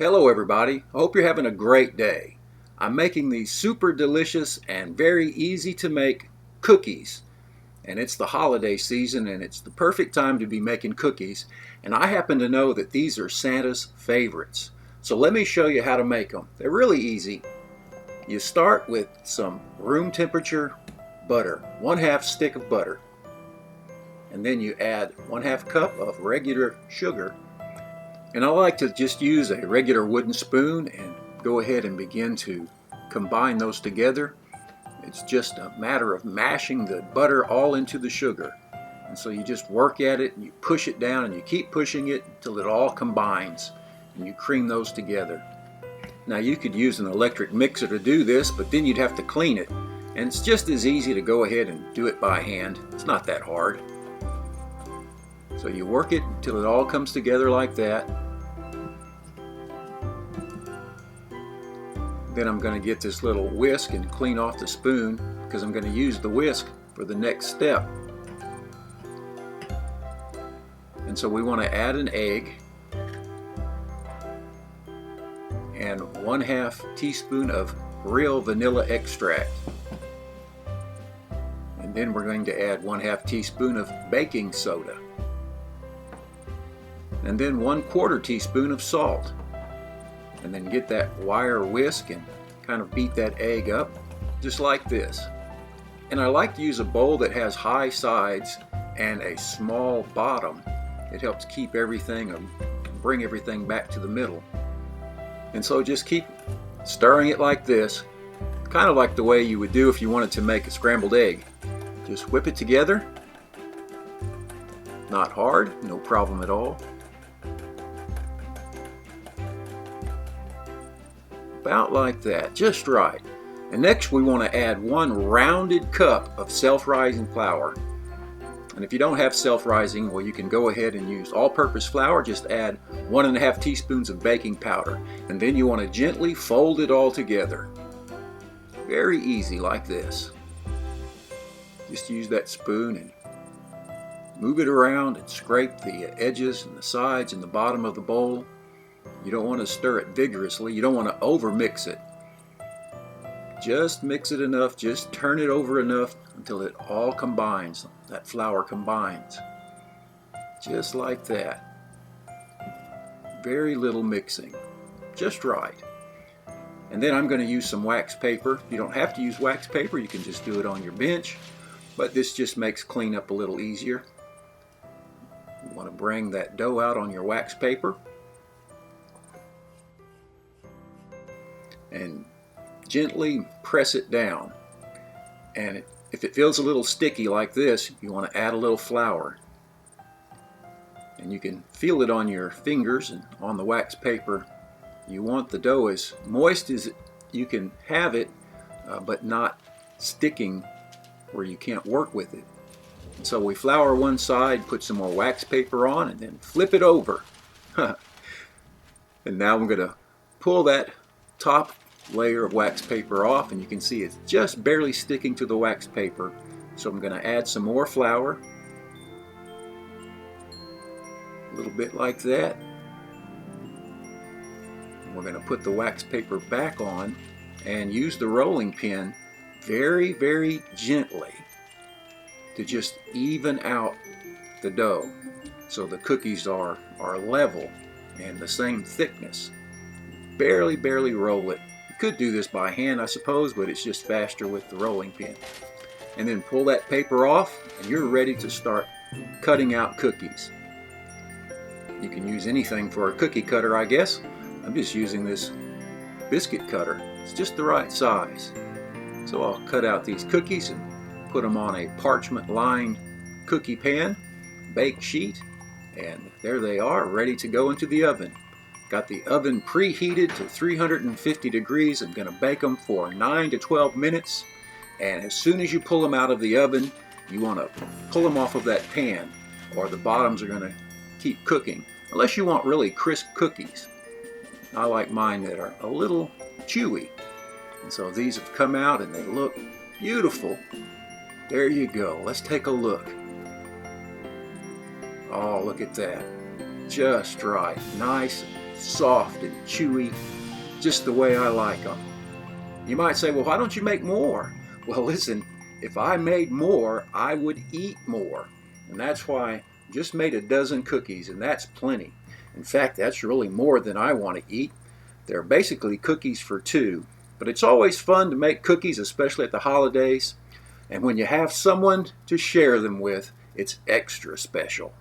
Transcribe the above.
Hello everybody, I hope you're having a great day. I'm making these super delicious and very easy to make cookies. And it's the holiday season and it's the perfect time to be making cookies. And I happen to know that these are Santa's favorites. So let me show you how to make them. They're really easy. You start with some room temperature butter, 1/2 stick of butter. And then you add 1/2 cup of regular sugar. And I like to just use a regular wooden spoon and go ahead and begin to combine those together. It's just a matter of mashing the butter all into the sugar. And so you just work at it and you push it down and you keep pushing it until it all combines and you cream those together. Now you could use an electric mixer to do this, but then you'd have to clean it. And it's just as easy to go ahead and do it by hand. It's not that hard. So you work it until it all comes together like that. Then I'm going to get this little whisk and clean off the spoon because I'm going to use the whisk for the next step. And so we want to add an egg and 1/2 teaspoon of real vanilla extract. And then we're going to add 1/2 teaspoon of baking soda. And then 1/4 teaspoon of salt. And then get that wire whisk and kind of beat that egg up just like this. And I like to use a bowl that has high sides and a small bottom. It helps keep everything and bring everything back to the middle. And so just keep stirring it like this, kind of like the way you would do if you wanted to make a scrambled egg. Just whip it together. Not hard, no problem at all. About like that, just right. And next we want to add 1 rounded cup of self-rising flour. And if you don't have self-rising, well, you can go ahead and use all-purpose flour. Just add 1½ teaspoons of baking powder. And then you want to gently fold it all together. Very easy like this. Just use that spoon and move it around and scrape the edges and the sides and the bottom of the bowl. You don't want to stir it vigorously. You don't want to over mix it. Just mix it enough, just turn it over enough until it all combines, that flour combines. Just like that. Very little mixing, just right. And then I'm going to use some wax paper. You don't have to use wax paper, you can just do it on your bench, but this just makes cleanup a little easier. You want to bring that dough out on your wax paper. And gently press it down. And if it feels a little sticky like this, you want to add a little flour. And you can feel it on your fingers and on the wax paper. You want the dough as moist as you can have it, but not sticking where you can't work with it. And so we flour one side, put some more wax paper on, and then flip it over. And now I'm going to pull that top layer of wax paper off, and you can see it's just barely sticking to the wax paper. So I'm going to add some more flour, a little bit like that. And we're going to put the wax paper back on and use the rolling pin very, very gently to just even out the dough so the cookies are level and the same thickness. Barely roll it. You could do this by hand, I suppose, but it's just faster with the rolling pin. And then pull that paper off and you're ready to start cutting out cookies. You can use anything for a cookie cutter, I guess. I'm just using this biscuit cutter. It's just the right size. So I'll cut out these cookies and put them on a parchment lined cookie pan, bake sheet, and there they are, ready to go into the oven. Got the oven preheated to 350 degrees. I'm going to bake them for 9 to 12 minutes. And as soon as you pull them out of the oven, you want to pull them off of that pan, or the bottoms are going to keep cooking, unless you want really crisp cookies. I like mine that are a little chewy. And so these have come out and they look beautiful. There you go. Let's take a look. Oh, look at that. Just right. Nice, soft and chewy, just the way I like them. You might say, well, why don't you make more? Well, listen, if I made more, I would eat more. And that's why I just made a dozen cookies, and that's plenty. In fact, that's really more than I want to eat. They're basically cookies for two. But it's always fun to make cookies, especially at the holidays. And when you have someone to share them with, it's extra special.